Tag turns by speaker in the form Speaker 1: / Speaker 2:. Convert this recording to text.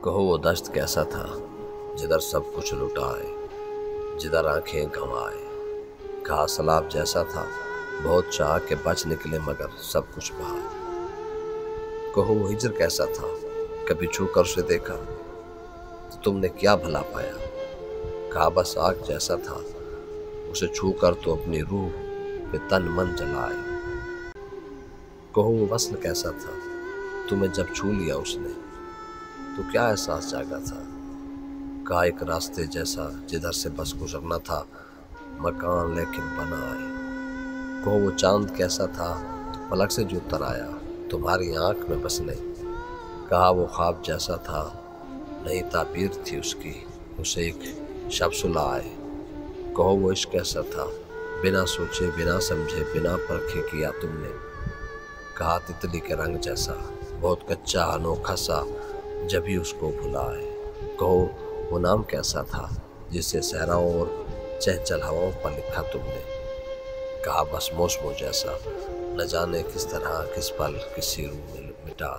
Speaker 1: कहो वो दश्त कैसा था जिधर सब कुछ लुटाए, जिधर आंखें गंवाए। कहा सलाब जैसा था बहुत चाह के बच निकले मगर सब कुछ बहा। कहो वो हिजर कैसा था कभी छू कर उसे देखा तो तुमने क्या भला पाया। कहा बस आग जैसा था उसे छू कर तो अपनी रूह पे तन मन जलाए। कहो वो वस्ल कैसा था तुम्हें जब छू लिया उसने तो क्या एहसास जागा था। कहा एक रास्ते जैसा जिधर से बस गुजरना था मकान लेकिन बना आए। कहो वो चांद कैसा था पलक से जो उतर आया तुम्हारी आंख में बसने। कहा वो ख्वाब जैसा था नई ताबीर थी उसकी उसे एक शब सुला आए। कहो वो इश्क कैसा था बिना सोचे बिना समझे बिना परखे किया तुमने। कहा तितली के रंग जैसा बहुत कच्चा अनोखा सा जब ही उसको भुलाए। कहो वो नाम कैसा था जिसे सहराओं और चहचल हवाओं पर लिखा तुमने। कहा बस मौसमों जैसा न जाने किस तरह किस पल किसी रूह में मिटा